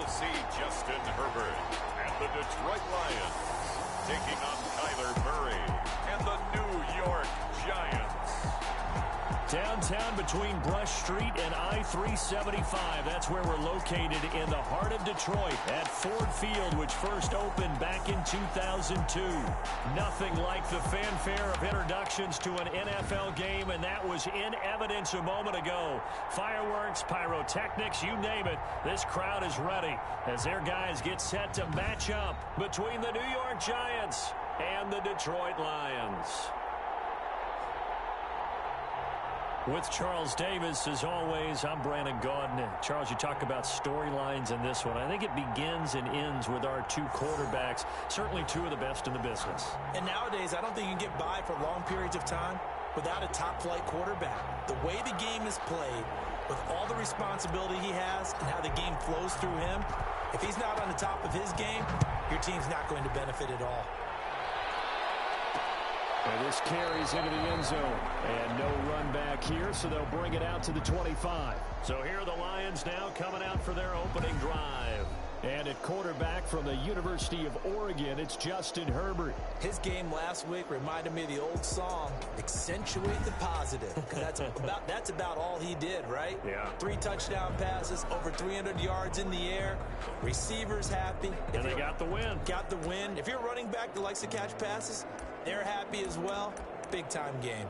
will see Justin Herbert and the Detroit Lions taking on Kyler Murray and the New York Giants. Downtown between Brush Street and I-375. That's where we're located in the heart of Detroit at Ford Field, which first opened back in 2002. Nothing like the fanfare of introductions to an NFL game, and that was in evidence a moment ago. Fireworks, pyrotechnics, you name it. This crowd is ready as their guys get set to match up between the New York Giants and the Detroit Lions. With Charles Davis, as always, I'm Brandon Gaudin. Charles, you talk about storylines in this one. I think it begins and ends with our two quarterbacks, certainly two of the best in the business. And nowadays, I don't think you can get by for long periods of time without a top-flight quarterback. The way the game is played, with all the responsibility he has and how the game flows through him, if he's not on the top of his game, your team's not going to benefit at all. And this carries into the end zone. And no run back here, so they'll bring it out to the 25. So here are the Lions now coming out for their opening drive. And at quarterback from the University of Oregon, it's Justin Herbert. His game last week reminded me of the old song, Accentuate the Positive. Because that's about all he did, right? Yeah. 3 touchdown passes, over 300 yards in the air. Receivers happy. And they got the win. Got the win. If you're a running back that likes to catch passes, they're happy as well. Big-time game.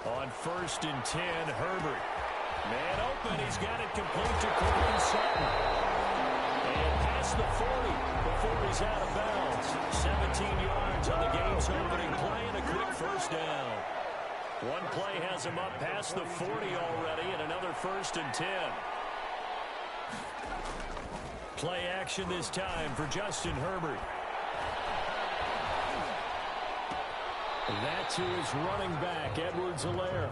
On 1st and 10, Herbert. Man open, he's got it complete to Courtland Sutton. And past the 40 before he's out of bounds. 17 yards on the game's opening play and a quick first down. One play has him up past the 40 already and another 1st and 10. Play action this time for Justin Herbert. That to his running back, Edwards-Helaire.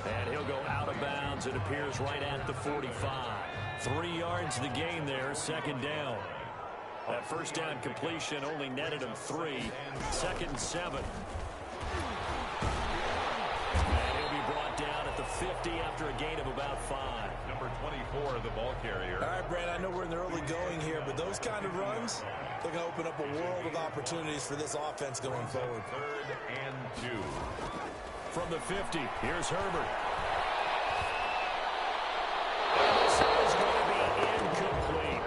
And he'll go out of bounds. It appears right at the 45. 3 yards the gain there, 2nd down. That first down completion only netted him 3. 2nd and 7. And he'll be brought down at the 50 after a gain of about 5. Number 24, the ball carrier. All right, Brad, I know we're in the early going here, but those kind of runs, they're going to open up a world of opportunities for this offense going forward. 3rd and 2. From the 50, here's Herbert. This is going to be incomplete.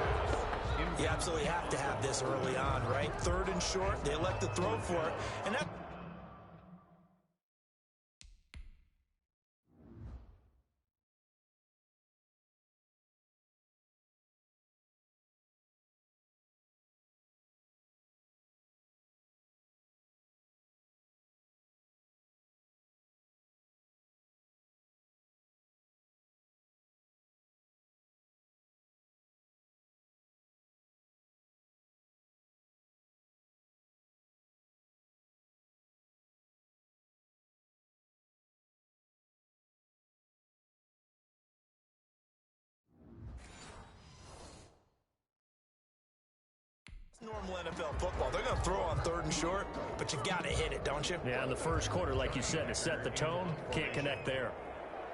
You absolutely have to have this early on, right? 3rd and short, they elect to throw for it, and that... Normal NFL football. They're going to throw on 3rd and short, but you got to hit it, don't you? Yeah, in the first quarter, like you said, to set the tone, can't connect there.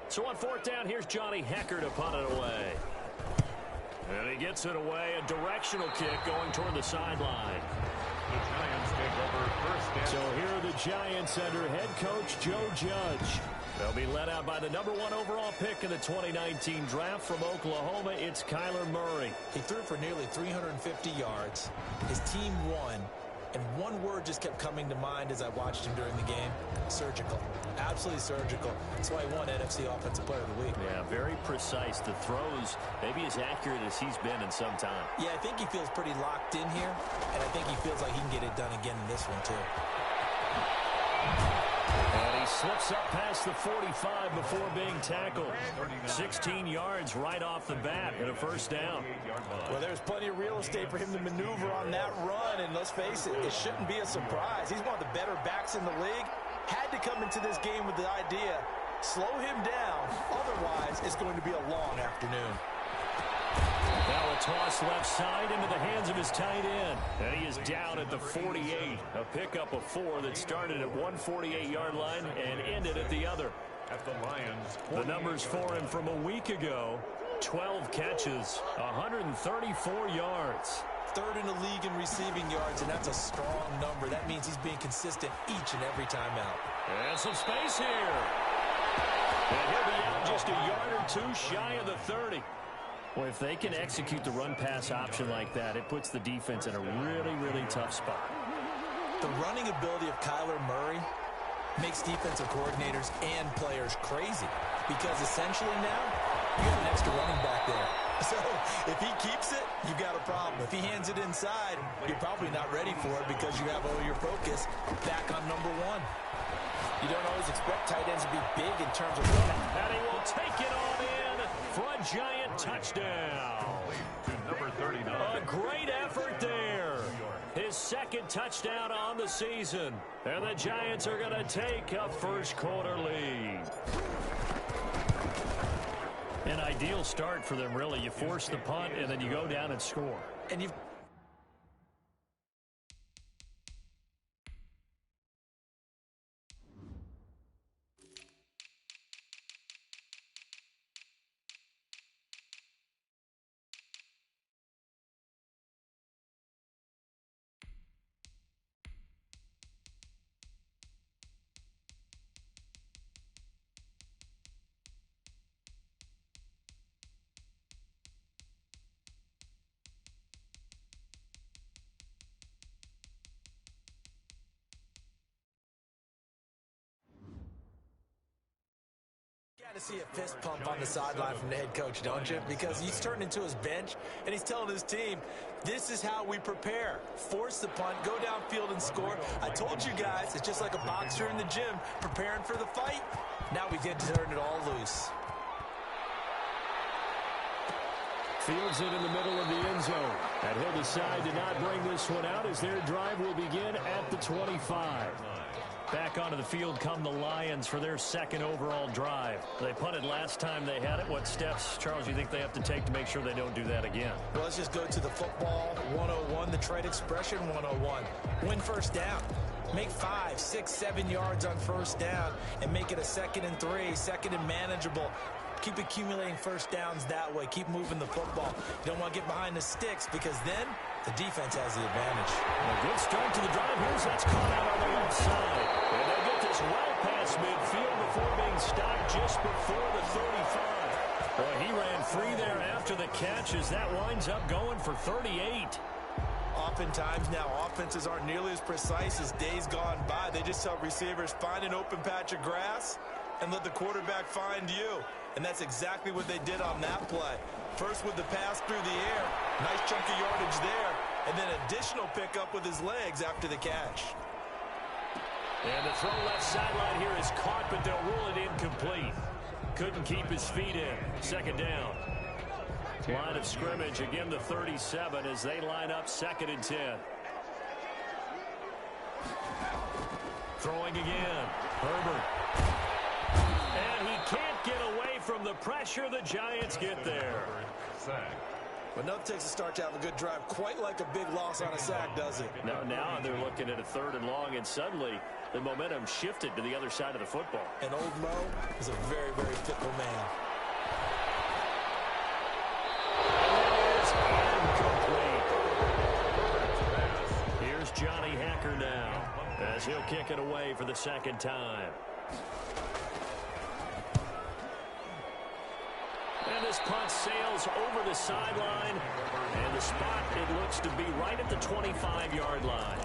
So on 4th down, here's Johnny Hecker to punt it away. And he gets it away, a directional kick going toward the sideline. The Giants take over 1st down. So here are the Giants under head coach Joe Judge. They'll be led out by the number 1 overall pick in the 2019 draft from Oklahoma. It's Kyler Murray. He threw for nearly 350 yards. His team won. And one word just kept coming to mind as I watched him during the game. Surgical. Absolutely surgical. That's why he won NFC Offensive Player of the Week. Yeah, very precise. The throws maybe as accurate as he's been in some time. Yeah, I think he feels pretty locked in here. And I think he feels like he can get it done again in this one, too. And he slips up past the 45 before being tackled. 16 yards right off the bat and a 1st down. Well, there's plenty of real estate for him to maneuver on that run. And let's face it, it shouldn't be a surprise. He's one of the better backs in the league. Had to come into this game with the idea, slow him down. Otherwise, it's going to be a long afternoon. Now a toss left side into the hands of his tight end. And he is down at the 48. A pickup of 4 that started at 148-yard line and ended at the other. At the Lions, the numbers for him from a week ago: 12 catches, 134 yards. Third in the league in receiving yards, and that's a strong number. That means he's being consistent each and every time out. And some space here. And he'll be out just a yard or 2 shy of the 30. Well, if they can execute the run-pass option like that, it puts the defense in a really, really tough spot. The running ability of Kyler Murray makes defensive coordinators and players crazy, because essentially now you have an extra running back there. So if he keeps it, you've got a problem. If he hands it inside, you're probably not ready for it because you have all your focus back on number 1. You don't always expect tight ends to be big in terms of running. And he will take it on in for a Giant touchdown. to number 39. A great effort there. His second touchdown on the season. And the Giants are going to take a first-quarter lead. An ideal start for them, really. You force the punt, and then you go down and score. And you've got to see a fist pump on the sideline from the head coach, don't you? Because he's turned into his bench, and he's telling his team, this is how we prepare. Force the punt, go downfield and score. I told you guys, it's just like a boxer in the gym preparing for the fight. Now we get to turn it all loose. Fields it in the middle of the end zone. And he'll decide to not bring this one out as their drive will begin at the 25. Back onto the field come the Lions for their second overall drive. They punted last time they had it. What steps, Charles, you think they have to take to make sure they don't do that again? Well, let's just go to the football 101, the trade expression 101. Win first down. Make 5, 6, 7 yards on first down and make it a 2nd and 3, second and manageable. Keep accumulating first downs that way. Keep moving the football. You don't want to get behind the sticks because then the defense has the advantage. A good start to the drive. That's caught out on the left side. And they get this well past midfield before being stopped just before the 35. Boy, he ran free there after the catch as that winds up going for 38. Oftentimes now offenses aren't nearly as precise as days gone by. They just tell receivers, find an open patch of grass and let the quarterback find you. And that's exactly what they did on that play. First with the pass through the air, nice chunk of yardage there, and then additional pickup with his legs after the catch. And the throw left sideline here is caught, but they'll rule it incomplete. Couldn't keep his feet in. Second down. Line of scrimmage, again the 37 as they line up 2nd and 10. Throwing again. Herbert. And he can't get away from the pressure. The Giants get there. But nothing takes a start to have a good drive quite like a big loss on a sack, does it? Now they're looking at a 3rd and long, and suddenly the momentum shifted to the other side of the football. And old Mo is a very, very fickle man. Here's Johnny Hacker now as he'll kick it away for the 2nd time. And this punt sails over the sideline, and the spot, it looks to be right at the 25-yard line.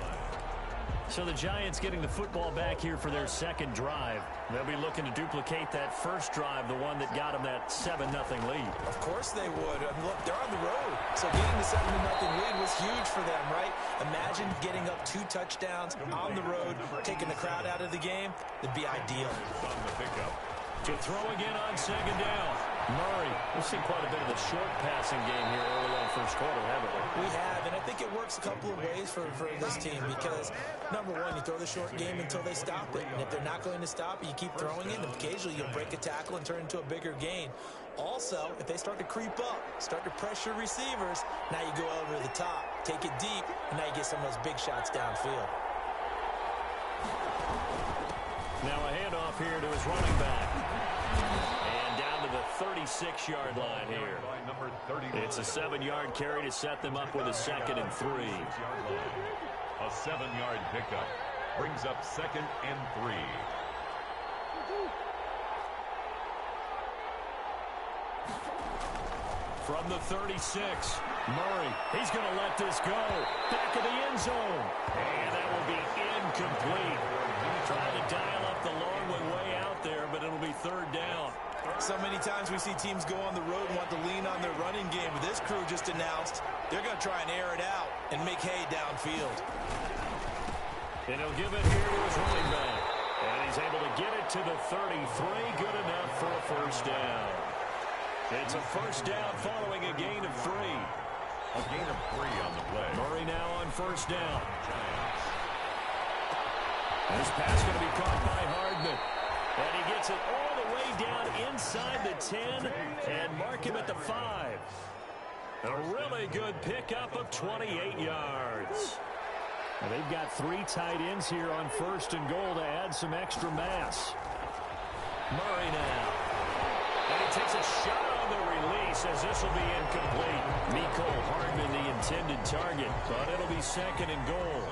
So the Giants getting the football back here for their 2nd drive. They'll be looking to duplicate that first drive, the one that got them that 7-0 lead. Of course they would. I mean, look, they're on the road. So getting the 7-0 lead was huge for them, right? Imagine getting up 2 touchdowns on the road, taking the crowd out of the game. It'd be ideal. To throw again on 2nd down. Murray. We've seen quite a bit of the short passing game here early on first quarter, haven't we? We have, and I think it works a couple of ways for this team because, number one, you throw the short game until they stop it. And if they're not going to stop it, you keep throwing it, and occasionally you'll break a tackle and turn it into a bigger gain. Also, if they start to creep up, start to pressure receivers, now you go over the top, take it deep, and now you get some of those big shots downfield. Now a handoff here to his running back. And down to the 36-yard line here. It's a 7-yard carry to set them up with a 2nd and 3. A 7-yard pickup brings up 2nd and 3. From the 36, Murray. He's going to let this go. Back of the end zone. And that will be incomplete. Trying to dial up the long way out there, but it'll be 3rd down. So many times we see teams go on the road and want to lean on their running game. But this crew just announced they're going to try and air it out and make hay downfield. And he'll give it here to his running back. And he's able to get it to the 33. Good enough for a 1st down. It's a 1st down following a gain of 3. A gain of 3 on the play. Murray now on 1st down. This pass going to be caught by Hardman. And he gets it all the way down inside the 10 and mark him at the 5. A really good pickup of 28 yards. And they've got 3 tight ends here on 1st and goal to add some extra mass. Murray now. And he takes a shot on the release as this will be incomplete. Nicole Hardman the intended target, but it'll be 2nd and goal.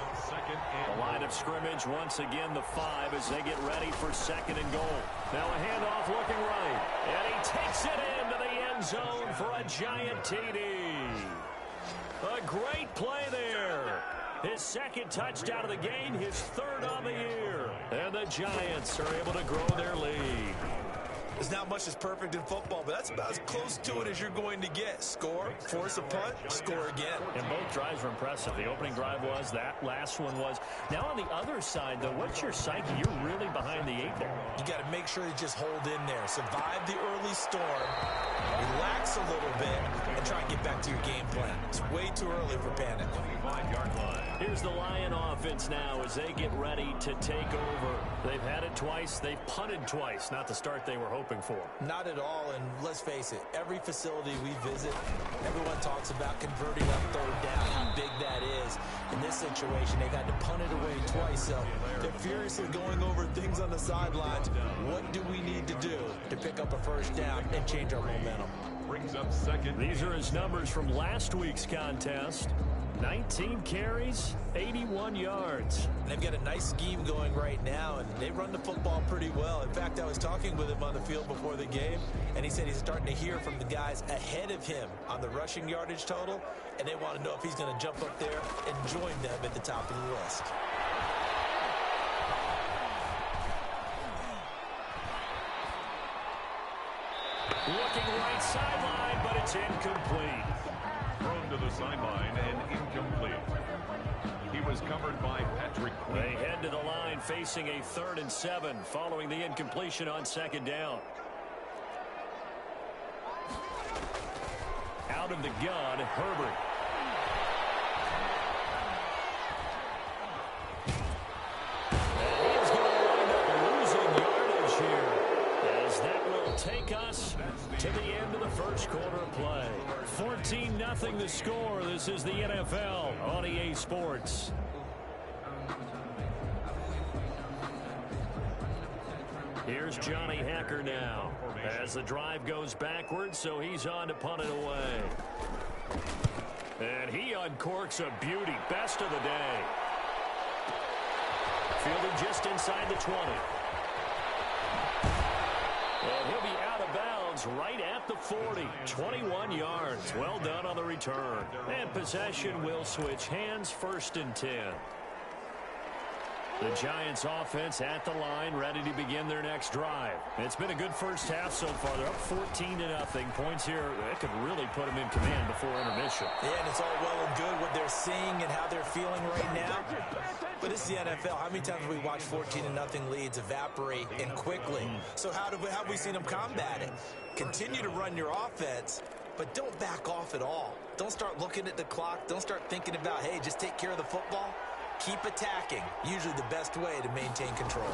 The line of scrimmage once again the 5 as they get ready for 2nd and goal. Now a handoff looking right. And he takes it into the end zone for a giant TD. A great play there. His 2nd touchdown of the game, his 3rd on the year. And the Giants are able to grow their lead. There's not much that's perfect in football, but that's about as close to it as you're going to get. Score, force a punt, score again. And both drives were impressive. The opening drive was, that last one was. Now on the other side, though, what's your psyche? You're really behind the 8 ball. You got to make sure you just hold in there. Survive the early storm, relax a little bit, and try and get back to your game plan. It's way too early for panic. 25-yard line. Here's the Lion offense now as they get ready to take over. They've had it twice. They've punted twice. Not the start they were hoping for. Not at all, and let's face it, every facility we visit, everyone talks about converting on 3rd down, how big that is. In this situation, they've had to punt it away twice, so they're furiously going over things on the sidelines. What do we need to do to pick up a 1st down and change our momentum? Brings up 2nd. These are his numbers from last week's contest. 19 carries, 81 yards. And they've got a nice scheme going right now, and they run the football pretty well. In fact, I was talking with him on the field before the game, and he said he's starting to hear from the guys ahead of him on the rushing yardage total, and they want to know if he's going to jump up there and join them at the top of the list. Looking right sideline, but it's incomplete. Thrown to the sideline and incomplete. He was covered by Patrick Queen. They head to the line facing a 3rd and 7 following the incompletion on 2nd down. Out of the gun, Herbert. And he's going to wind up losing yardage here as that will take us to the end of the 1st quarter of play. 14-0 the score. This is the NFL on EA Sports. Here's Johnny Hacker now as the drive goes backwards, so he's on to punt it away. And he uncorks a beauty. Best of the day. Fielded just inside the 20. And he'll be out of bounds right at the 40. 21 yards. Well done on the return. And possession will switch hands, 1st and 10. The Giants offense at the line, ready to begin their next drive. It's been a good first half so far. They're up 14-0. Points here, that could really put them in command before intermission. Yeah, and it's all well and good what they're seeing and how they're feeling right now. But it's the NFL. How many times have we watched 14-0 leads evaporate and quickly? So how have we seen them combat it? Continue to run your offense, but don't back off at all. Don't start looking at the clock. Don't start thinking about, hey, just take care of the football. Keep attacking. Usually the best way to maintain control.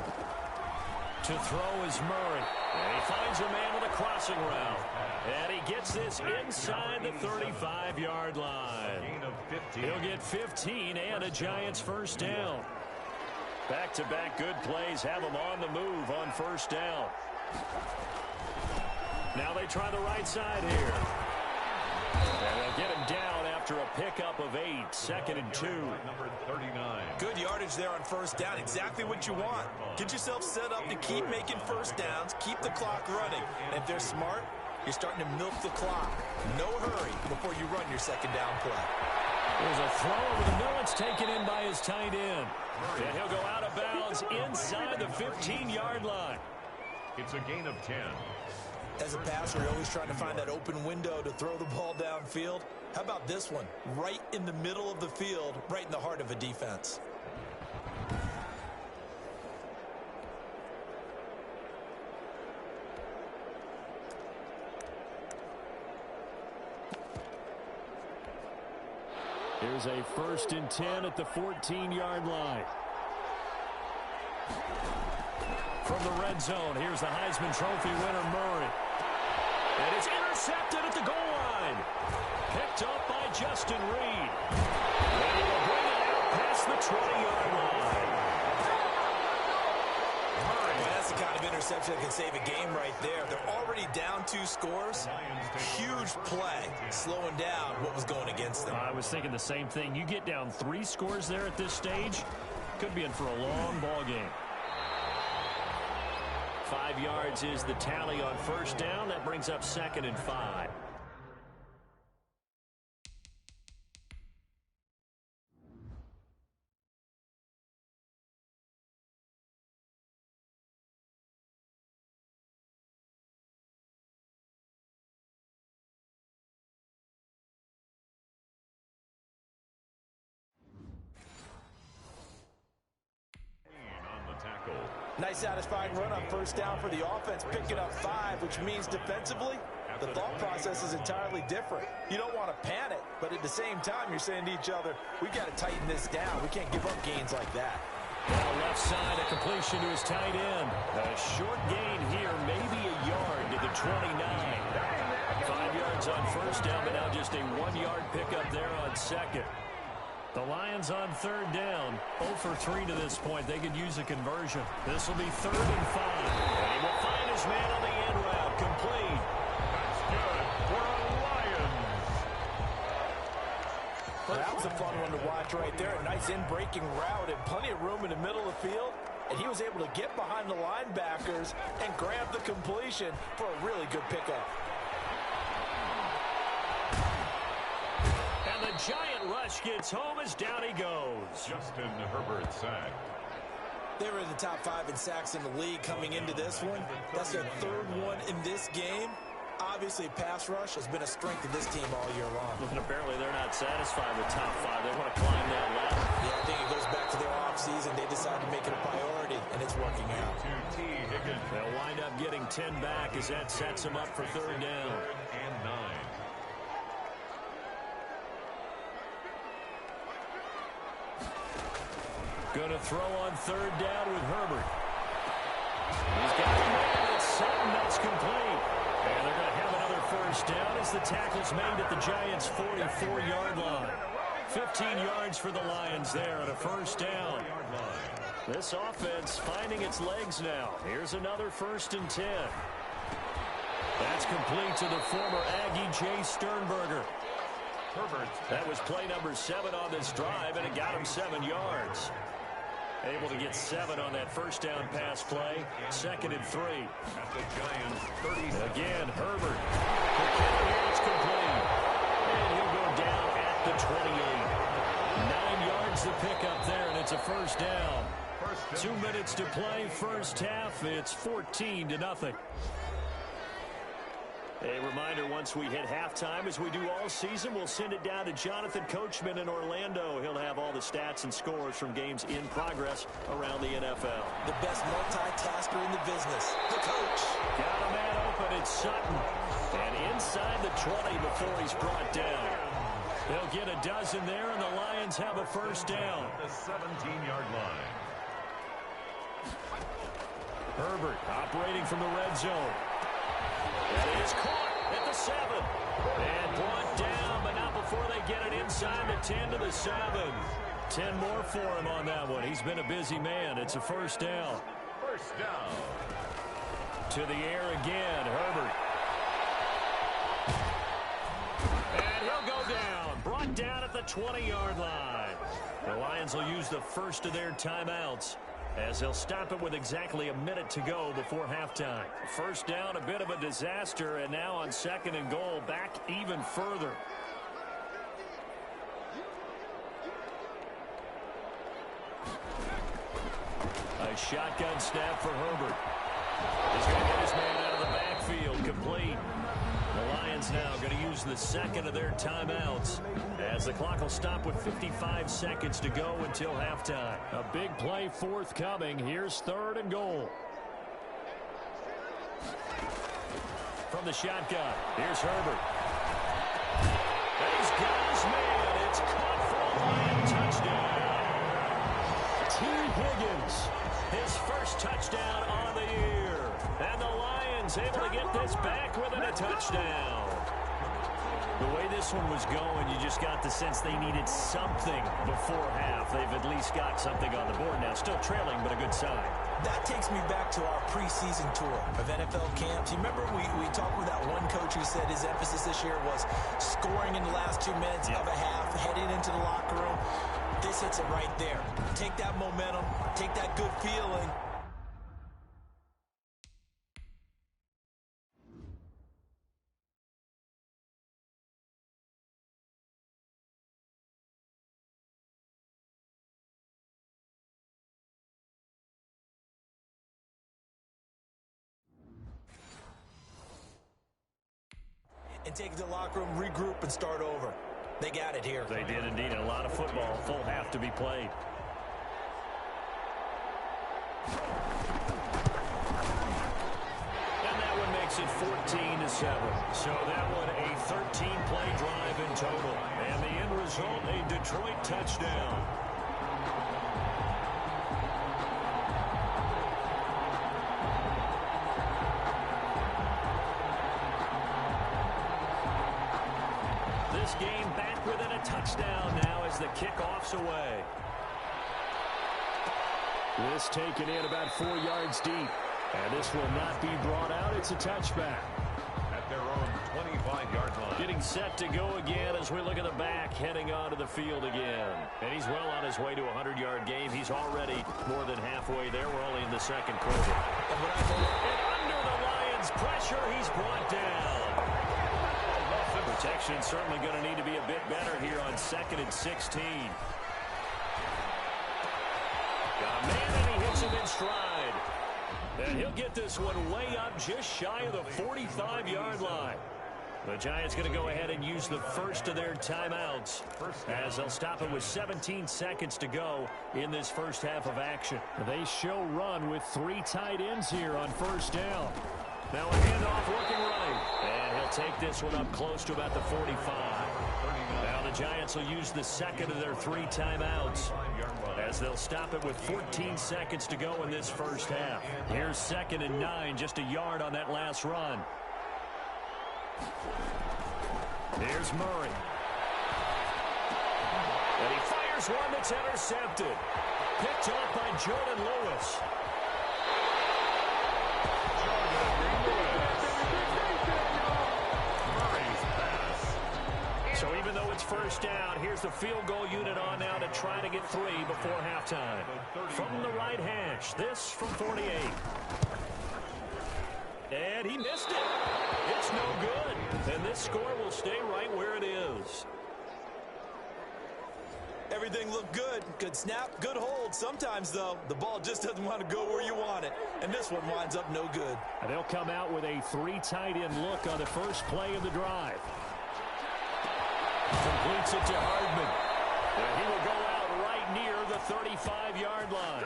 To throw is Murray. And he finds a man with a crossing route. And he gets this inside the 35-yard line. He'll get 15 and a Giants first down. Back-to-back good plays have him on the move on first down. Now they try the right side here. And they'll get him down after a pickup of 8, 2nd and 2. Number 39. Good yardage there on first down. Exactly what you want. Get yourself set up to keep making first downs, keep the clock running. And if they're smart, you're starting to milk the clock. No hurry before you run your second down play. There's a throw over the middle. It's taken in by his tight end. And he'll go out of bounds inside the 15-yard line. It's a gain of 10. As a passer, you're always trying to find that open window to throw the ball downfield. How about this one? Right in the middle of the field, right in the heart of a defense. Here's a 1st and 10 at the 14-yard line. From the red zone, here's the Heisman Trophy winner, Murray. And it's intercepted at the goal line. Picked up by Justin Reed. And he will bring it out past the 20-yard line. Well, that's the kind of interception that can save a game right there. They're already down 2 scores. Huge play, slowing down what was going against them. I was thinking the same thing. You get down 3 scores there at this stage, could be in for a long ball game. 5 yards is the tally on first down. That brings up 2nd and 5. Nice satisfying run on first down for the offense, picking up 5, which means defensively, the thought process is entirely different. You don't want to panic, but at the same time, you're saying to each other, we've got to tighten this down. We can't give up gains like that. Now left side, a completion to his tight end. A short gain here, maybe a yard to the 29. 5 yards on first down, but now just a 1-yard pickup there on second. The Lions on third down, 0 for 3 to this point. They could use a conversion. This will be 3rd and 5. And he will find his man on the end route, complete. That's good for the Lions. Well, that was a fun one to watch right there. A nice in-breaking route and plenty of room in the middle of the field. And he was able to get behind the linebackers and grab the completion for a really good pickup. And the Giant rush gets home as down he goes. Justin Herbert sack. They were in the top 5 in sacks in the league coming into this one. That's their 3rd one in this game. Obviously, pass rush has been a strength of this team all year long. And apparently they're not satisfied with top 5. They want to climb that ladder. Yeah, I think it goes back to their offseason. They decided to make it a priority, and it's working out. They'll wind up getting 10 back as that sets them up for 3rd down. And 9. Going to throw on 3rd down with Herbert. He's got the man. It's something that's complete. And they're going to have another first down as the tackle's made at the Giants' 44-yard line. 15 yards for the Lions there at a first down. This offense finding its legs now. Here's another 1st and 10. That's complete to the former Aggie Jay Sternberger. Herbert. That was play number 7 on this drive, and it got him 7 yards. Able to get 7 on that first down pass play. 2nd and 3. At the Giants' 30. Again, Herbert. It's complete. And he'll go down at the 28. 9 yards to pick up there, and it's a first down. 2 minutes to play first half. It's 14-0. A reminder, once we hit halftime, as we do all season, we'll send it down to Jonathan Coachman in Orlando. He'll have all the stats and scores from games in progress around the NFL. The best multitasker in the business, the coach. Got a man open, it's Sutton. And inside the 20 before he's brought down. They'll get a dozen there, and the Lions have a first down. The 17-yard line. Herbert operating from the red zone. That is caught at the 7. And brought down, but not before they get it inside the 10 to the 7. 10 more for him on that one. He's been a busy man. It's a first down. First down. To the air again, Herbert. And he'll go down. Brought down at the 20-yard line. The Lions will use the first of their timeouts, as they'll stop it with exactly a minute to go before halftime. First down, a bit of a disaster, and now on 2nd and goal, back even further. A shotgun snap for Herbert. He's going to get his man out of the backfield, complete. The Lions now going to use the second of their timeouts, as the clock will stop with 55 seconds to go until halftime. A big play forthcoming. Here's 3rd and goal. From the shotgun, here's Herbert. He's got his man. It's caught for a Lion touchdown. T. Higgins, his first touchdown on the year. And the Lions able to get this back within a touchdown. The way this one was going, you just got the sense they needed something before half. They've at least got something on the board now. Still trailing, but a good sign. That takes me back to our preseason tour of NFL camps. You remember we talked with that one coach who said his emphasis this year was scoring in the last 2 minutes of a half, heading into the locker room. This hits it right there. Take that momentum, take that good feeling. And take it to the locker room, regroup, and start over. They got it here. They did indeed. A lot of football, full half to be played. And that one makes it 14-7. So that one a 13-play drive in total. And the end result, a Detroit touchdown. This game back within a touchdown now as the kickoff's away. This taken in about 4 yards deep. And this will not be brought out. It's a touchback. At their own 25-yard line. Getting set to go again as we look at the back, heading onto the field again. And he's well on his way to a 100-yard game. He's already more than halfway there. We're only in the second quarter. And under the Lions' pressure, he's brought down. Protection certainly going to need to be a bit better here on 2nd and 16. Got a man, and he hits him in stride. And he'll get this one way up just shy of the 45-yard line. The Giants going to go ahead and use the first of their timeouts, as they'll stop it with 17 seconds to go in this first half of action. They show run with 3 tight ends here on first down. Now a handoff working right. And he'll take this one up close to about the 45. Now the Giants will use the second of their 3 timeouts, as they'll stop it with 14 seconds to go in this first half. Here's 2nd and 9, just a yard on that last run. Here's Murray. And he fires one that's intercepted. Picked off by Jordan Lewis. So even though it's first down, here's the field goal unit on now to try to get 3 before halftime. From the right hash, this from 48. And he missed it. It's no good. And this score will stay right where it is. Everything looked good. Good snap, good hold. Sometimes, though, the ball just doesn't want to go where you want it. And this one winds up no good. And they'll come out with a 3 tight end look on the first play of the drive. Completes it to Hardman. And he will go out right near the 35-yard line.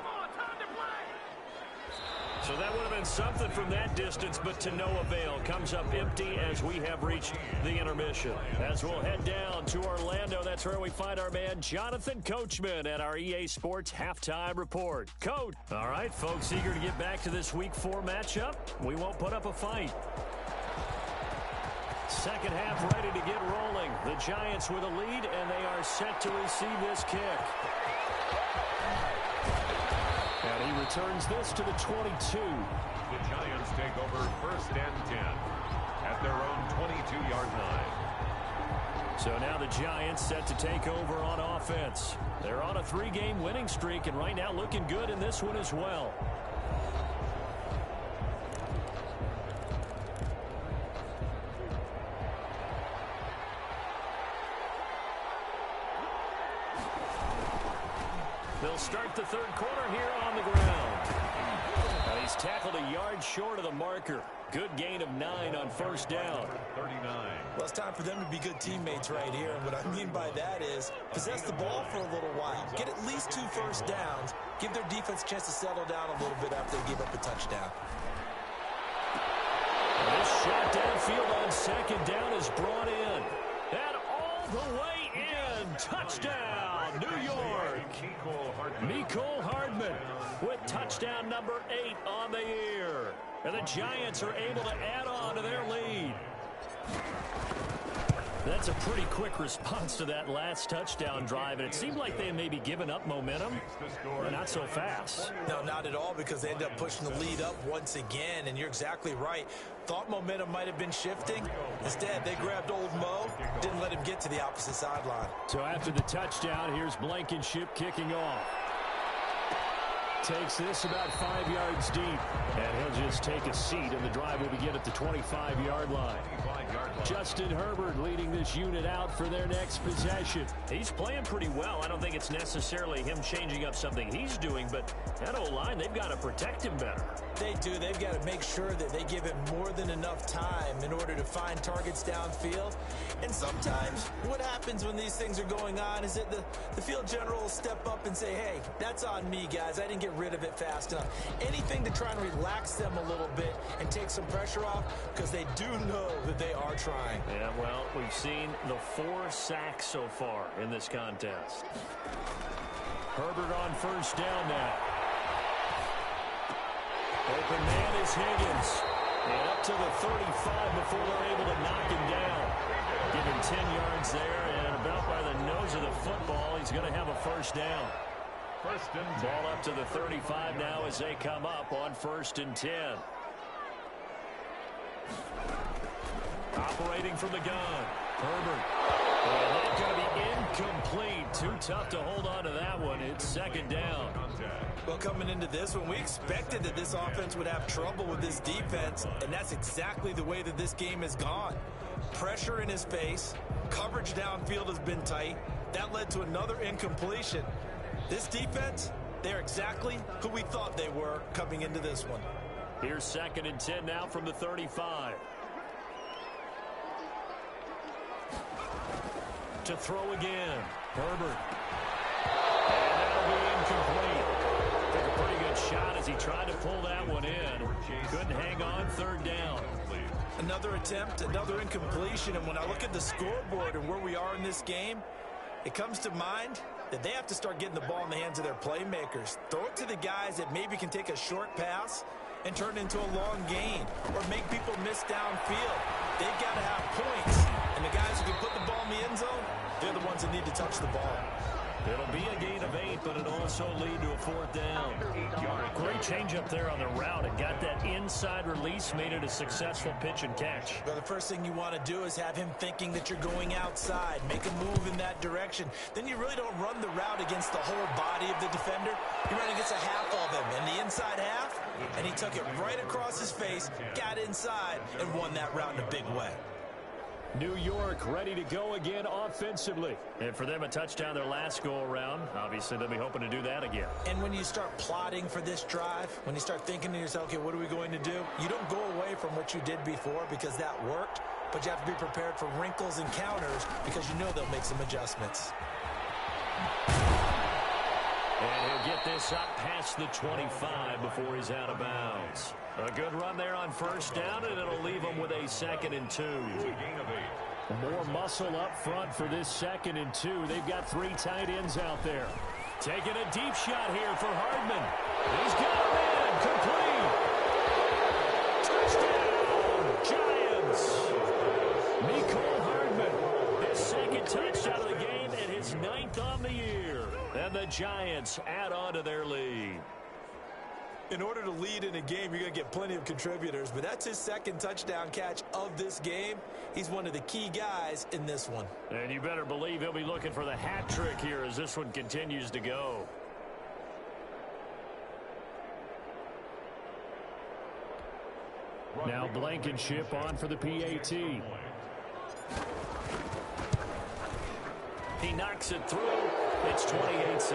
So that would have been something from that distance, but to no avail. Comes up empty as we have reached the intermission. As we'll head down to Orlando, that's where we find our man Jonathan Coachman at our EA Sports Halftime Report. Coach. All right, folks, eager to get back to this Week 4 matchup. We won't put up a fight. Second half ready to get rolling. The Giants with a lead, and they are set to receive this kick. And he returns this to the 22. The Giants take over 1st and 10 at their own 22-yard line. So now the Giants set to take over on offense. They're on a 3-game winning streak, and right now looking good in this one as well. They'll start the third quarter here on the ground. Now he's tackled a yard short of the marker. Good gain of 9 on first down. 39. Well, it's time for them to be good teammates right here. And what I mean by that is possess the ball for a little while. Get at least 2 first downs. Give their defense a chance to settle down a little bit after they give up a touchdown. And this shot downfield on second down is brought in. And all the way in. Touchdown, New York. Mecole Hardman with touchdown number 8 on the year. And the Giants are able to add on to their lead. That's a pretty quick response to that last touchdown drive, and it seemed like they had maybe given up momentum, but not so fast. No, not at all, because they end up pushing the lead up once again, and you're exactly right. Thought momentum might have been shifting. Instead, they grabbed old Mo, didn't let him get to the opposite sideline. So after the touchdown, here's Blankenship kicking off. Takes this about 5 yards deep, and he'll just take a seat, and the drive will begin at the 25-yard line. Justin Herbert leading this unit out for their next possession. He's playing pretty well. I don't think it's necessarily him changing up something he's doing, but that O-line, they've got to protect him better. They do. They've got to make sure that they give him more than enough time in order to find targets downfield. And sometimes what happens when these things are going on is that the field general will step up and say, hey, that's on me, guys. I didn't get rid of it fast enough. Anything to try and relax them a little bit and take some pressure off, because they do know that they are trying. Yeah, well, we've seen the 4 sacks so far in this contest. Herbert on first down now. Open man is Higgins. And up to the 35 before they're able to knock him down. Give him 10 yards there, and about by the nose of the football, he's going to have a first down. First and 10. Ball up to the 35 now as they come up on 1st and 10. Operating from the gun. Herbert. And that's going to be incomplete. Too tough to hold on to that one. It's second down. Well, coming into this one, we expected that this offense would have trouble with this defense, and that's exactly the way that this game has gone. Pressure in his face. Coverage downfield has been tight. That led to another incompletion. This defense, they're exactly who we thought they were coming into this one. Here's 2nd and 10 now from the 35. To throw again. Herbert. And that'll be incomplete. Took a pretty good shot as he tried to pull that one in. Couldn't hang on. 3rd down. Another attempt, another incompletion, and when I look at the scoreboard and where we are in this game, it comes to mind that they have to start getting the ball in the hands of their playmakers. Throw it to the guys that maybe can take a short pass and turn it into a long gain, or make people miss downfield. They've got to have points, and the guys who can put the ball in the end zone, they're the ones that need to touch the ball. It'll be a gain of 8, but it'll also lead to a 4th down. Great change up there on the route. It got that inside release, made it a successful pitch and catch. Well, the first thing you want to do is have him thinking that you're going outside. Make a move in that direction. Then you really don't run the route against the whole body of the defender. You run against a half of him, and the inside half, and he took it right across his face, got inside, and won that route in a big way. New York ready to go again offensively. And for them, a touchdown their last go-around. Obviously, they'll be hoping to do that again. And when you start plotting for this drive, when you start thinking to yourself, okay, what are we going to do? You don't go away from what you did before because that worked, but you have to be prepared for wrinkles and counters because you know they'll make some adjustments. And he'll get this up past the 25 before he's out of bounds. A good run there on first down, and it'll leave him with a 2nd and 2. More muscle up front for this 2nd and 2. They've got 3 tight ends out there. Taking a deep shot here for Hardman. He's got him in. Complete. Touchdown, Giants. Mecole Hardman. His 2nd touchdown of the game and his 9th on the year. And the Giants add on to their lead. In order to lead in a game, you're going to get plenty of contributors, but that's his 2nd touchdown catch of this game. He's one of the key guys in this one. And you better believe he'll be looking for the hat trick here as this one continues to go. Now Blankenship on for the PAT. He knocks it through. It's 28-7.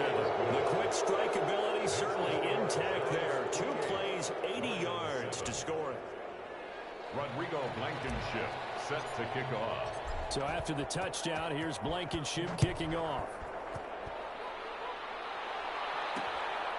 The quick strike ability certainly intact there. 2 plays, 80 yards to score it. Rodrigo Blankenship set to kick off. So after the touchdown, here's Blankenship kicking off.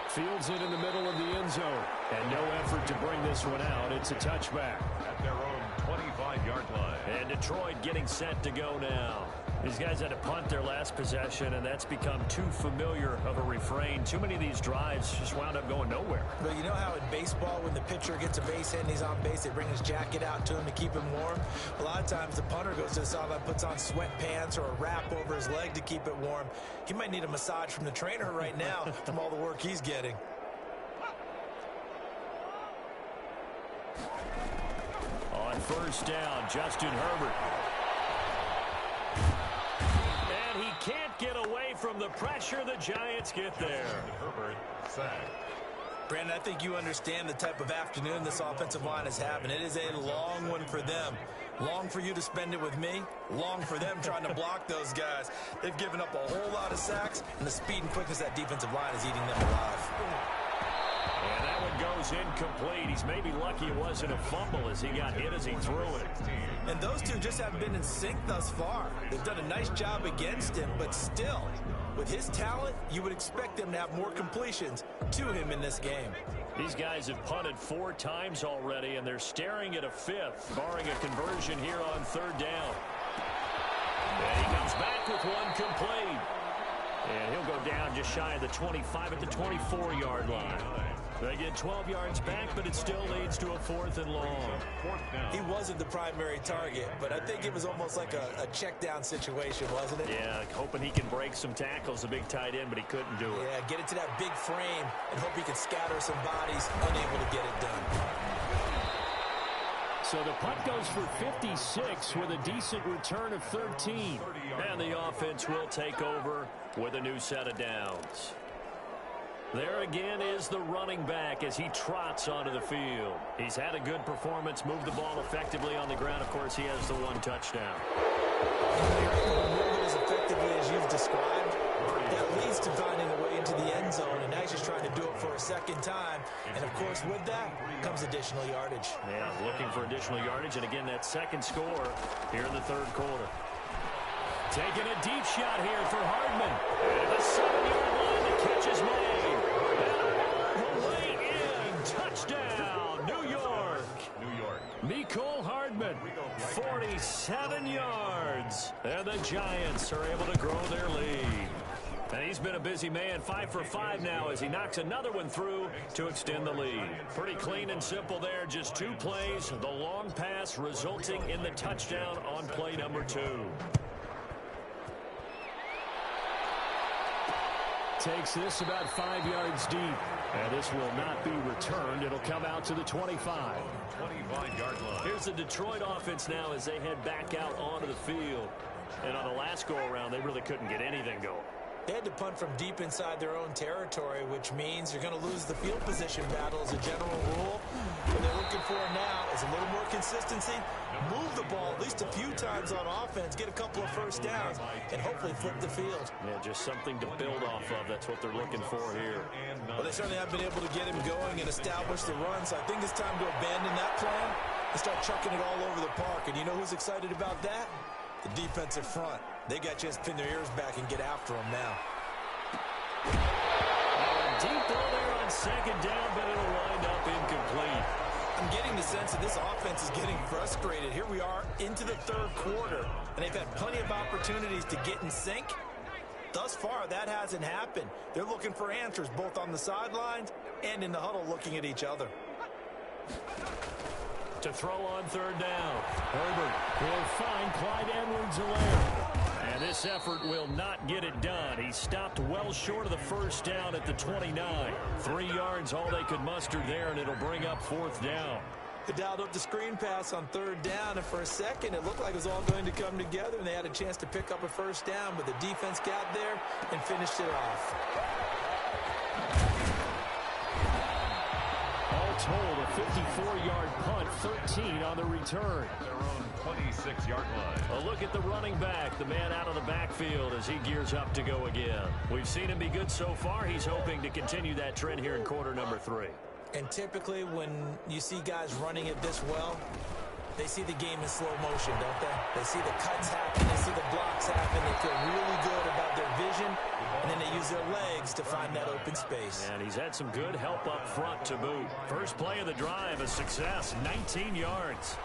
Fields it in the middle of the end zone. And no effort to bring this one out. It's a touchback. At their own 25-yard line. And Detroit getting set to go now. These guys had to punt their last possession, and that's become too familiar of a refrain. Too many of these drives just wound up going nowhere. But you know how in baseball, when the pitcher gets a base hit and he's on base, they bring his jacket out to him to keep him warm? A lot of times the punter goes to the sideline, puts on sweatpants or a wrap over his leg to keep it warm. He might need a massage from the trainer right now from all the work he's getting. On first down, Justin Herbert. And he can't get away from the pressure. The Giants get there. Herbert sacked. Brandon, I think you understand the type of afternoon this offensive line is having. It is a long one for them. Long for you to spend it with me. Long for them trying to block those guys. They've given up a whole lot of sacks, and the speed and quickness of that defensive line is eating them alive. And that one goes incomplete. He's maybe lucky it wasn't a fumble as he got hit as he threw it. And those two just haven't been in sync thus far. They've done a nice job against him, but still, with his talent, you would expect them to have more completions to him in this game. These guys have punted 4 times already, and they're staring at a 5th, barring a conversion here on 3rd down. And he comes back with one complete. And he'll go down just shy of the 25 at the 24-yard line. They get 12 yards back, but it still leads to a 4th and long. He wasn't the primary target, but I think it was almost like a check down situation, wasn't it? Yeah, hoping he can break some tackles, a big tight end, but he couldn't do it. Yeah, get it to that big frame and hope he can scatter some bodies, unable to get it done. So the punt goes for 56 with a decent return of 13. And the offense will take over with a new set of downs. There again is the running back as he trots onto the field. He's had a good performance, moved the ball effectively on the ground. Of course, he has the 1 touchdown. Move it as effectively as you've described. That leads to finding a way into the end zone, and now he's just trying to do it for a 2nd time. And, of course, with that comes additional yardage. Yeah, looking for additional yardage. And, again, that 2nd score here in the 3rd quarter. Taking a deep shot here for Hardman. And the 7-yard line, the catch is made. And the way in. Touchdown, New York. New York. Mecole Hardman, 47 yards. And the Giants are able to grow their lead. And he's been a busy man, 5 for 5 now as he knocks another one through to extend the lead. Pretty clean and simple there, just 2 plays. The long pass resulting in the touchdown on play number 2. Takes this about 5 yards deep. And this will not be returned. It'll come out to the 25. 25-yard line. Here's the Detroit offense now as they head back out onto the field. And on the last go-around, they really couldn't get anything going. They had to punt from deep inside their own territory, which means you're going to lose the field position battle as a general rule. What they're looking for now is a little more consistency, move the ball at least a few times on offense, get a couple of first downs, and hopefully flip the field. Yeah, just something to build off of. That's what they're looking for here. Well, they certainly have been able to get him going and establish the run, so I think it's time to abandon that plan and start chucking it all over the park. And you know who's excited about that? The defensive front. They got a chance to pin their ears back and get after him now. Deep throw there on second down, but it'll wind up incomplete. I'm getting the sense that this offense is getting frustrated. Here we are into the third quarter, and they've had plenty of opportunities to get in sync. Thus far, that hasn't happened. They're looking for answers both on the sidelines and in the huddle looking at each other. To throw on third down. Herbert will find Clyde Edwards-Helaire. And this effort will not get it done. He stopped well short of the first down at the 29. 3 yards, all they could muster there, and it'll bring up fourth down. They dialed up the screen pass on third down, and for a second, it looked like it was all going to come together, and they had a chance to pick up a first down, but the defense got there and finished it off. All told, a 54-yard punt, 13 on the return. Their own 26-yard line. A look at the running back, the man out of the backfield as he gears up to go again. We've seen him be good so far. He's hoping to continue that trend here in quarter number 3. And typically when you see guys running it this well, they see the game in slow motion, don't they? They see the cuts happen, they see the blocks happen, they feel really good about their vision, and then they use their legs to find that open space. And he's had some good help up front to boot. First play of the drive, a success, 19 yards.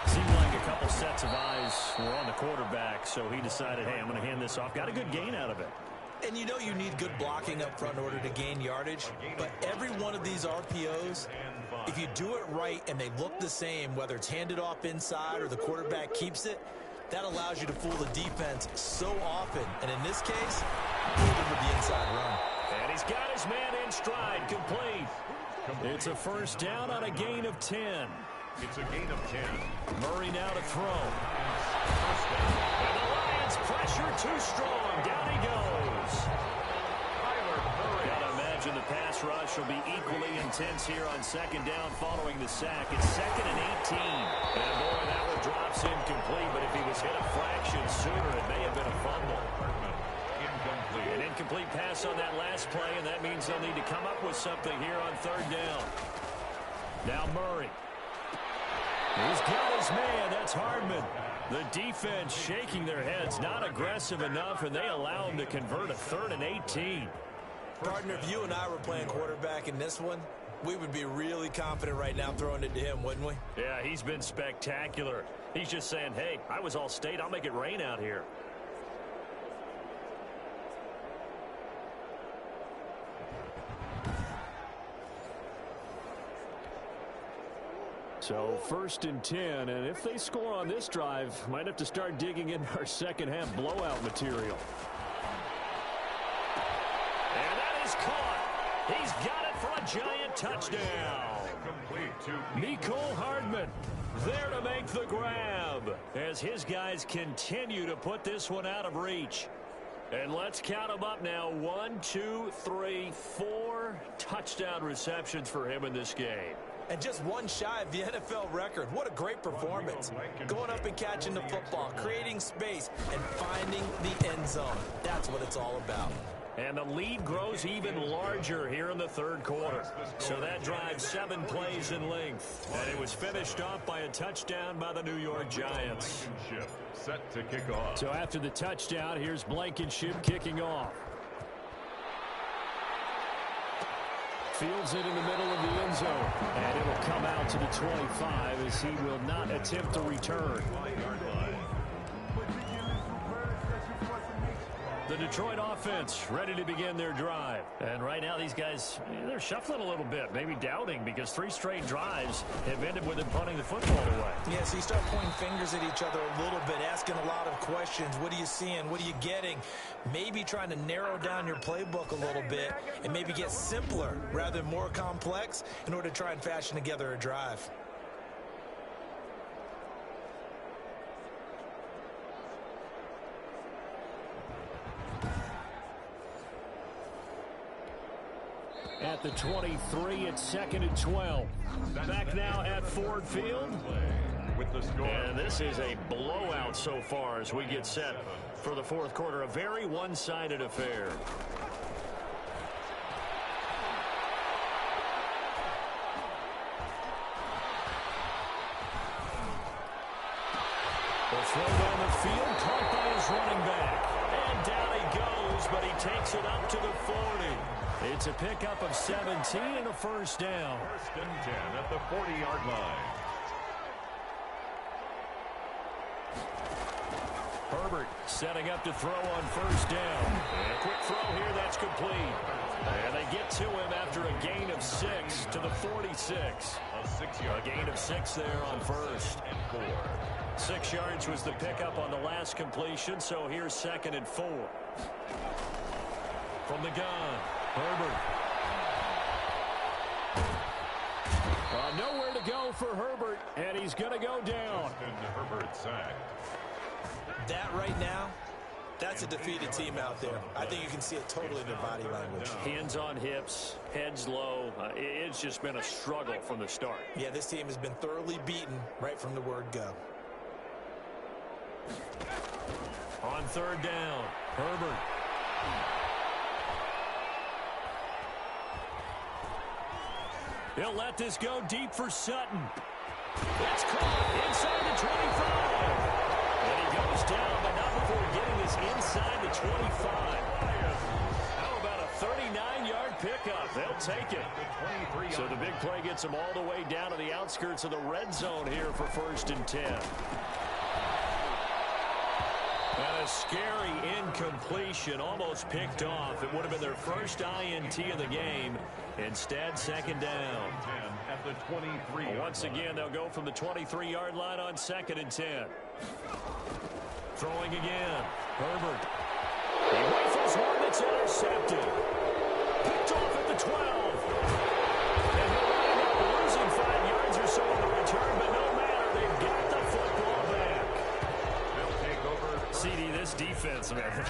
Seemed like a couple sets of eyes were on the quarterback, so he decided, hey, I'm going to hand this off. Got a good gain out of it. And you know you need good blocking up front in order to gain yardage, but every one of these RPOs, if you do it right and they look the same, whether it's handed off inside or the quarterback keeps it, that allows you to fool the defense so often. And in this case, even with the inside run. And he's got his man in stride, complete. It's a first down on a gain of 10. It's a gain of 10. Murray now to throw. And the Lions pressure too strong. Down he goes. Gotta imagine the pass rush will be equally intense here on second down following the sack. It's 2nd and 18. And boy, that one drops incomplete, but if he was hit a fraction sooner, it may have been a fumble. An incomplete pass on that last play, and that means they'll need to come up with something here on third down. Now Murray. He's got his man. That's Hardman. The defense shaking their heads, not aggressive enough, and they allow him to convert a 3rd and 18. Partner, if you and I were playing quarterback in this one, we would be really confident right now throwing it to him, wouldn't we? Yeah, he's been spectacular. He's just saying, hey, I was all state. I'll make it rain out here. So 1st and 10, and if they score on this drive, might have to start digging into our second half blowout material. And that is caught. He's got it for a giant touchdown. Mecole Hardman there to make the grab as his guys continue to put this one out of reach. And let's count them up now. 1, 2, 3, 4 touchdown receptions for him in this game. And just one shy of the NFL record. What a great performance. Going up and catching the football, creating space, and finding the end zone. That's what it's all about. And the lead grows even larger here in the third quarter. So that drives 7 plays in length. And it was finished off by a touchdown by the New York Giants. Set to kick off. So after the touchdown, here's Blankenship kicking off. Fields it in the middle of the end zone. And it'll come out to the 25 as he will not attempt to return. The Detroit offense ready to begin their drive. And right now these guys, they're shuffling a little bit, maybe doubting, because 3 straight drives have ended with them punting the football away. Yeah, so you start pointing fingers at each other a little bit, asking a lot of questions. What are you seeing? What are you getting? Maybe trying to narrow down your playbook a little bit and maybe get simpler rather than more complex in order to try and fashion together a drive. the 23. It's 2nd and 12. Back now at Ford Field. And this is a blowout so far as we get set for the fourth quarter. A very one-sided affair. The throw down the field, caught by his running back. And down he goes, but he takes it up to the 40. It's a pickup of 17 and a first down. 1st and 10 at the 40-yard line. Herbert setting up to throw on first down. And a quick throw here, that's complete. And they get to him after a gain of 6 to the 46. A 6-yard gain of 6 there on first. And 4. 6 yards was the pickup on the last completion, so here's 2nd and 4. From the gun, Herbert. Nowhere to go for Herbert, and he's going to go down. Herbert sacked. That right now, that's a defeated team out there. I think you can see it totally in their body language. Hands on hips, heads low. It's just been a struggle from the start. Yeah, this team has been thoroughly beaten right from the word go. On 3rd down, Herbert. He'll let this go deep for Sutton. It's caught inside the 25. And he goes down, but not before getting this inside the 25. How about a 39-yard pickup? They'll take it. So the big play gets him all the way down to the outskirts of the red zone here for 1st and 10. And a scary incompletion, almost picked off. It would have been their first INT of the game. Instead, 2nd down. At the 23. Once again, they'll go from the 23-yard line on 2nd and 10. Throwing again. Herbert. He rifles one that's intercepted. Picked off at the 12. And he'll wind up losing 5 yards or so on the return, but no matter, they've got the football back. They'll take over. CD, this defense, man,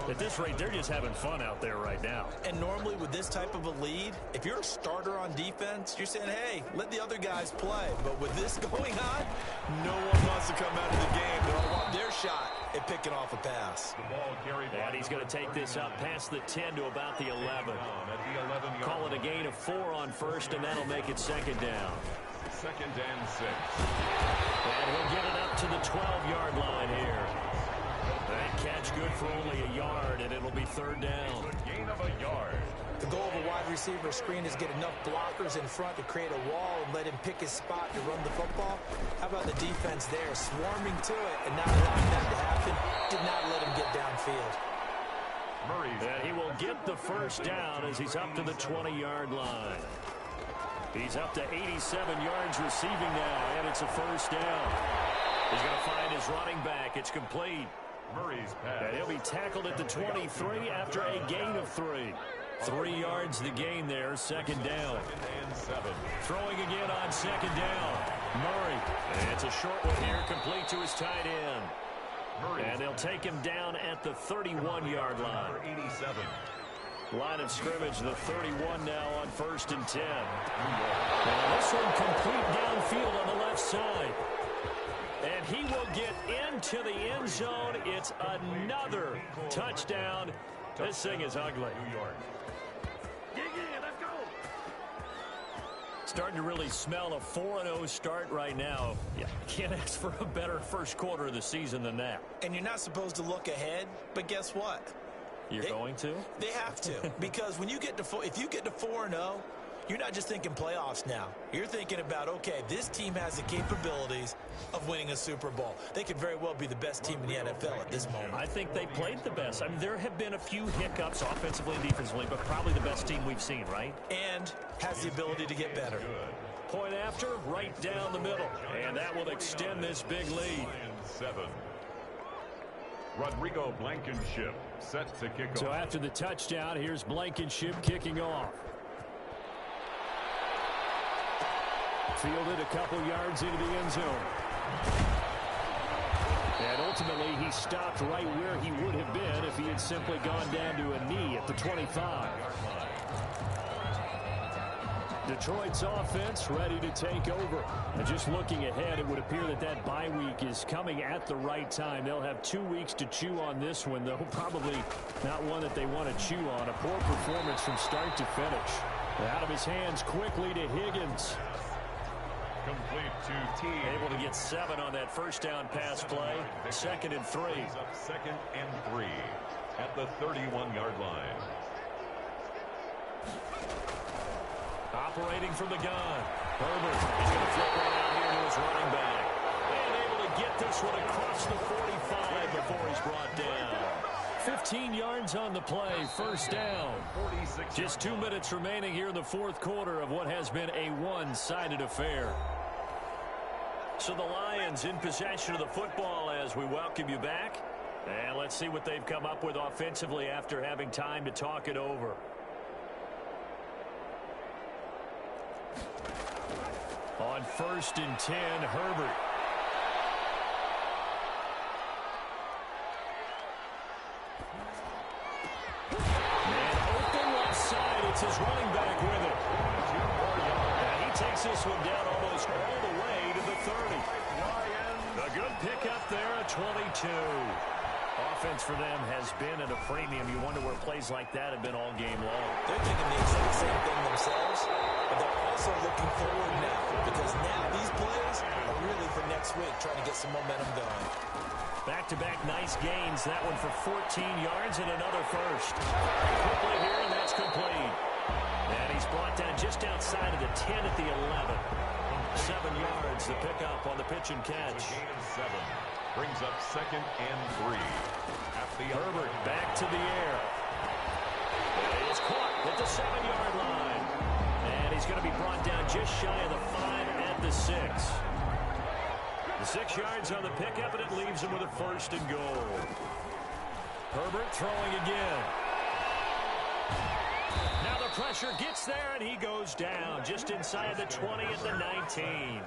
at this rate, they're just having fun out there right now. And normally with this type of a lead, if you're a starter on defense, you're saying, hey, let the other guys play. But with this going on, no one wants to come out of the game. They all want their shot at picking off a pass. The ball carried. And he's going to take this up past the 10 to about the 11. At the 11 Call it a gain of 4 on first, and that'll make it 2nd down. 2nd and 6. And we'll get it up to the 12-yard line here. That catch good for only a yard, and it'll be 3rd down. A gain of a yard. The goal of a wide receiver screen is get enough blockers in front to create a wall and let him pick his spot to run the football. How about the defense there, swarming to it and not allowing that to happen? Did not let him get downfield. And he will get the first down as he's up to the 20-yard line. He's up to 87 yards receiving now, and it's a first down. He's going to find his running back. It's complete. Murray's pass. And he'll be tackled at the 23 after a gain of 3. 3 yards the gain there, 2nd down. 2nd and 7. Throwing again on 2nd down. Murray. And it's a short one here, complete to his tight end. And they'll take him down at the 31-yard line. 87. Line of scrimmage, the 31 now on 1st and 10. And this one complete downfield on the left side. And he will get into the end zone. It's another touchdown. This thing is ugly. New York. Let's go. Starting to really smell a 4-0 start right now. Yeah, can't ask for a better first quarter of the season than that. And you're not supposed to look ahead, but guess what? You're going to? They have to. Because when you get to if you get to 4-0, you're not just thinking playoffs now. You're thinking about, okay, this team has the capabilities of winning a Super Bowl. They could very well be the best team in the NFL at this moment. I think they played the best. I mean, there have been a few hiccups offensively and defensively, but probably the best team we've seen, right? And has the ability to get better. Point after, right down the middle. And that will extend this big lead. 7. Rodrigo Blankenship set to kick off. So after the touchdown, here's Blankenship kicking off. Fielded a couple yards into the end zone. And ultimately, he stopped right where he would have been if he had simply gone down to a knee at the 25. Detroit's offense ready to take over. And just looking ahead, it would appear that that bye week is coming at the right time. They'll have 2 weeks to chew on this one, though probably not one that they want to chew on. A poor performance from start to finish. Out of his hands quickly to Higgins. Complete to T. Able to get 7 on that first down pass play. 2nd and 3. Up 2nd and 3 at the 31-yard line. Operating from the gun. Herbert is going to flip right out here to his running back. And able to get this one across the 45 before he's brought down. 15 yards on the play, first down. Just 2 minutes remaining here in the fourth quarter of what has been a one-sided affair. So the Lions in possession of the football as we welcome you back. And let's see what they've come up with offensively after having time to talk it over. On 1st and 10, Herbert. And open left side, it's his running back with it. And he takes this one down almost all the way to the 30. A good pickup there at 22. Offense for them has been at a premium. You wonder where plays like that have been all game long. They're thinking the exact same thing themselves, but they're also looking forward now because now these plays are really for next week, trying to get some momentum going. Back-to-back nice gains. That one for 14 yards and another first. Quickly here, and that's complete. And he's brought down just outside of the 10 at the 11. 7 yards, the pickup on the pitch and catch. Gain of 7. Brings up 2nd and 3. At the Herbert back to the air. He is caught at the 7-yard line. And he's going to be brought down just shy of the 5 at the 6. The 6 yards on the pickup, and it leaves him with a 1st and goal. Herbert throwing again. Now the pressure gets there, and he goes down just inside the 20 at the 19.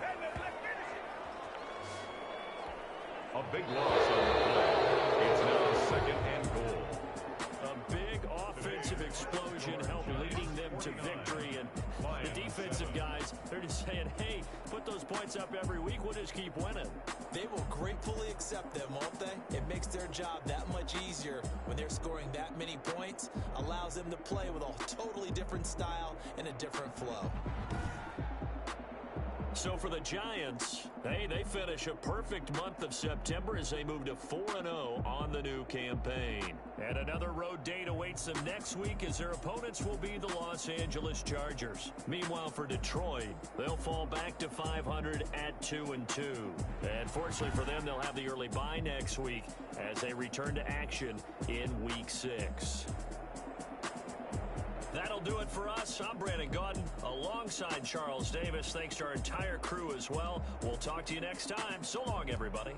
A big loss on the play. It's now 2nd and goal. A big offensive explosion helped leading them to victory. And the defensive guys, they're just saying, hey, put those points up every week. We'll just keep winning. They will gratefully accept them, won't they? It makes their job that much easier when they're scoring that many points. Allows them to play with a totally different style and a different flow. So for the Giants, hey, they finish a perfect month of September as they move to 4-0 on the new campaign. And another road date awaits them next week as their opponents will be the Los Angeles Chargers. Meanwhile, for Detroit, they'll fall back to 500 at 2-2. And fortunately for them, they'll have the early bye next week as they return to action in Week 6. That'll do it for us. I'm Brandon Gaudin alongside Charles Davis. Thanks to our entire crew as well. We'll talk to you next time. So long, everybody.